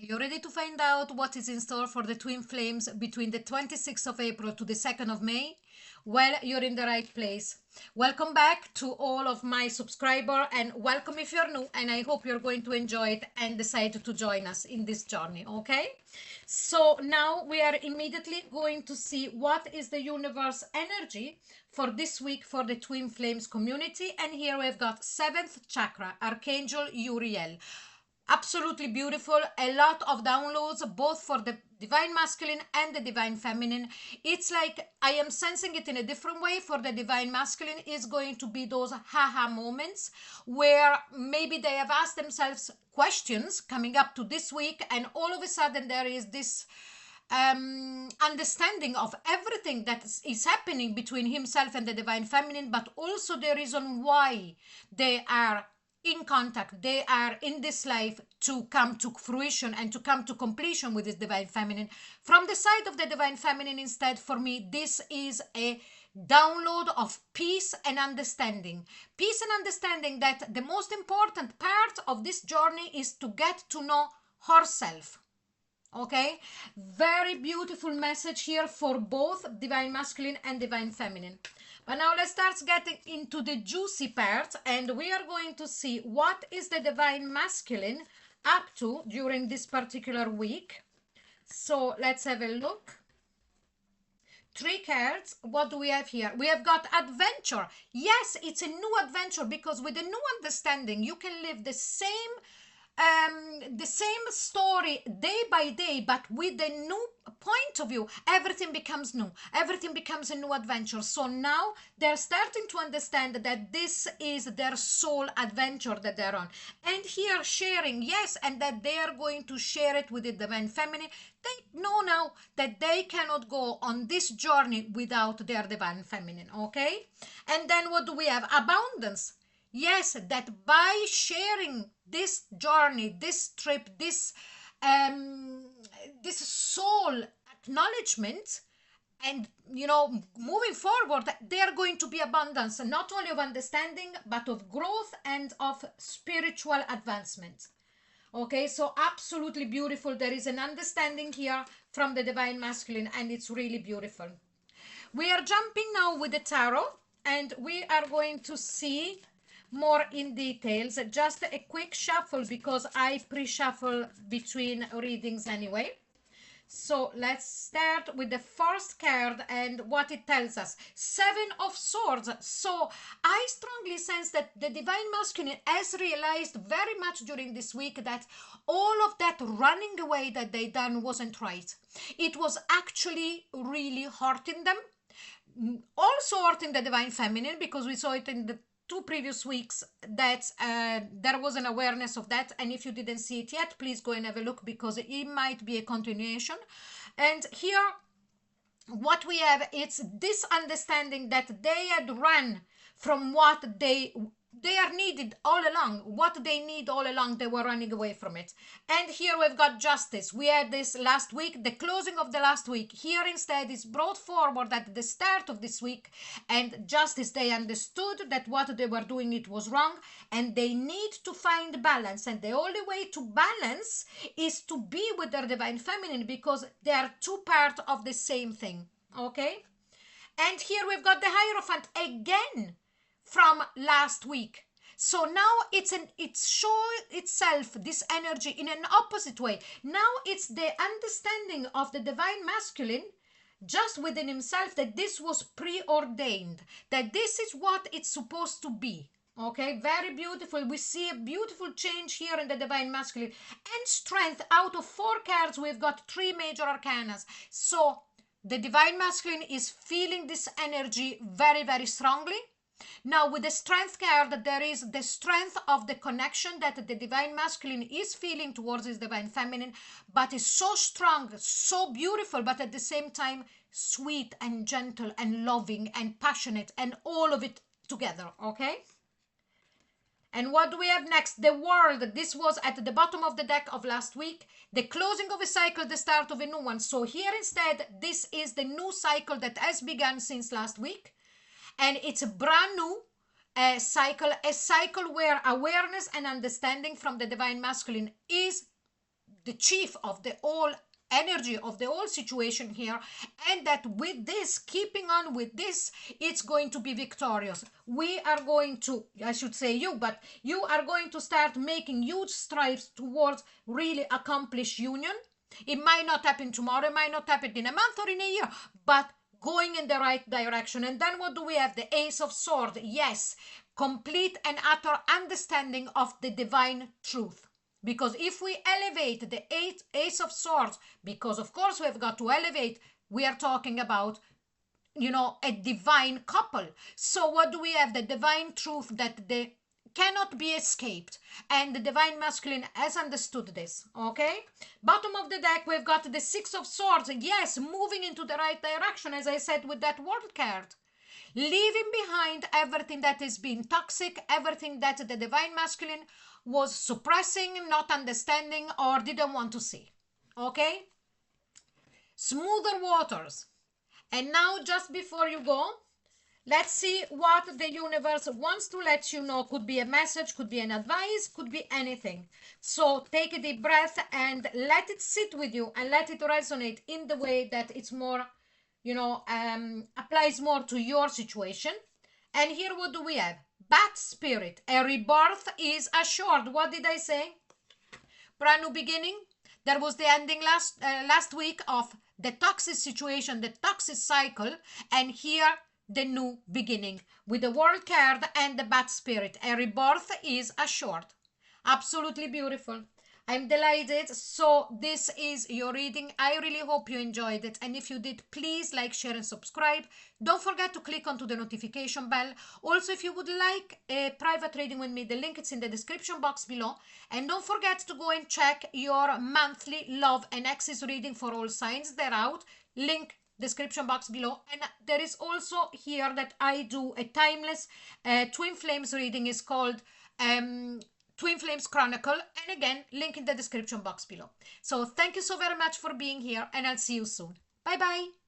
Are you ready to find out what is in store for the twin flames between the 26th of April to the 2nd of May? Well, you're in the right place. Welcome back to all of my subscribers, and welcome if you're new, and I hope you're going to enjoy it and decide to join us in this journey, okay? So now we are immediately going to see what is the universe energy for this week for the twin flames community, and here we've got 7th chakra, Archangel Uriel. Absolutely beautiful. A lot of downloads both for the divine masculine and the divine feminine. It's like I am sensing it in a different way. For the divine masculine is going to be those haha moments where maybe they have asked themselves questions coming up to this week, and all of a sudden there is this understanding of everything that is happening between himself and the divine feminine, but also the reason why they are in contact, they are in this life to come to fruition and to come to completion with this divine feminine. From the side of the divine feminine, instead, for me, this is a download of peace and understanding. Peace and understanding that the most important part of this journey is to get to know herself. Okay, very beautiful message here for both divine masculine and divine feminine. But now let's start getting into the juicy part, and we are going to see what is the divine masculine up to during this particular week. So let's have a look. 3 cards. What do we have here? We have got adventure. Yes, it's a new adventure, because with a new understanding you can live the same story day by day, but with a new point of view. Everything becomes new, everything becomes a new adventure. So now they're starting to understand that this is their soul adventure that they're on, and here sharing, yes, and that they are going to share it with the divine feminine. They know now that they cannot go on this journey without their divine feminine. Okay, and then what do we have? Abundance. Yes, that by sharing this journey, this trip, this soul acknowledgement, and moving forward, there are going to be abundance, not only of understanding, but of growth and of spiritual advancement. Okay, so absolutely beautiful. There is an understanding here from the divine masculine, and it's really beautiful. We are jumping now with the tarot, and we are going to see more in details. Just a quick shuffle, because I pre-shuffle between readings anyway. So let's start with the first card and what it tells us. 7 of Swords. So I strongly sense that the divine masculine has realized very much during this week that all of that running away that they done wasn't right. It was actually really hurting them. Also hurting the divine feminine, because we saw it in the 2 previous weeks that there was an awareness of that, and if you didn't see it yet, please go and have a look, because it might be a continuation. And here what we have, it's this understanding that they had run from what they are needed all along, what they need all along. They were running away from it. And here we've got justice. We had this last week, the closing of the last week. Here instead is brought forward at the start of this week, and justice, they understood that what they were doing, it was wrong, and they need to find balance, and the only way to balance is to be with their divine feminine, because they are 2 parts of the same thing. Okay, and here we've got the Hierophant again from last week. So now it's showing itself, this energy, in an opposite way. Now it's the understanding of the divine masculine just within himself, that this was preordained, that this is what it's supposed to be. Okay, very beautiful. We see a beautiful change here in the divine masculine. And strength. Out of 4 cards, we've got 3 major arcanas. So the divine masculine is feeling this energy very, very strongly. Now with the strength card, there is the strength of the connection that the divine masculine is feeling towards his divine feminine, but is so strong, so beautiful, but at the same time sweet and gentle and loving and passionate, and all of it together. Okay, and what do we have next? The World. This was at the bottom of the deck of last week. The closing of a cycle, the start of a new one. So here instead, this is the new cycle that has begun since last week. And it's a brand new cycle, a cycle where awareness and understanding from the divine masculine is the chief of the whole energy of the whole situation here, and that with this, keeping on with this, it's going to be victorious. We are going to, I should say you, but you are going to start making huge strides towards really accomplished union. It might not happen tomorrow, it might not happen in a month or in a year, but going in the right direction. And then what do we have? The Ace of Swords. Yes, complete and utter understanding of the divine truth. Because if we elevate the Ace of Swords, because of course we've got to elevate, we are talking about, a divine couple. So what do we have? The divine truth that they cannot be escaped. And the divine masculine has understood this, okay? Bottom of the deck, we've got the Six of Swords. Yes, moving into the right direction, as I said with that World card. Leaving behind everything that has been toxic, everything that the divine masculine was suppressing, not understanding, or didn't want to see. Okay? Smoother waters. And now, just before you go, let's see what the universe wants to let you know. Could be a message, could be an advice, could be anything. So take a deep breath and let it sit with you and let it resonate in the way that it's more, applies more to your situation. And here what do we have? Bat spirit, a rebirth is assured. What did I say? Brand new beginning. There was the ending last week of the toxic situation, the toxic cycle, and here the new beginning with the World card and the Bat spirit. A rebirth is assured. Absolutely beautiful. I'm delighted. So this is your reading. I really hope you enjoyed it. And if you did, please like, share and subscribe. Don't forget to click onto the notification bell. Also, if you would like a private reading with me, the link is in the description box below. And don't forget to go and check your monthly love and axis reading for all signs. They're out. Link description box below. And there is also here that I do a timeless twin flames reading. Is called Twin Flames Chronicle, and again, link in the description box below. So thank you so very much for being here, and I'll see you soon. Bye bye.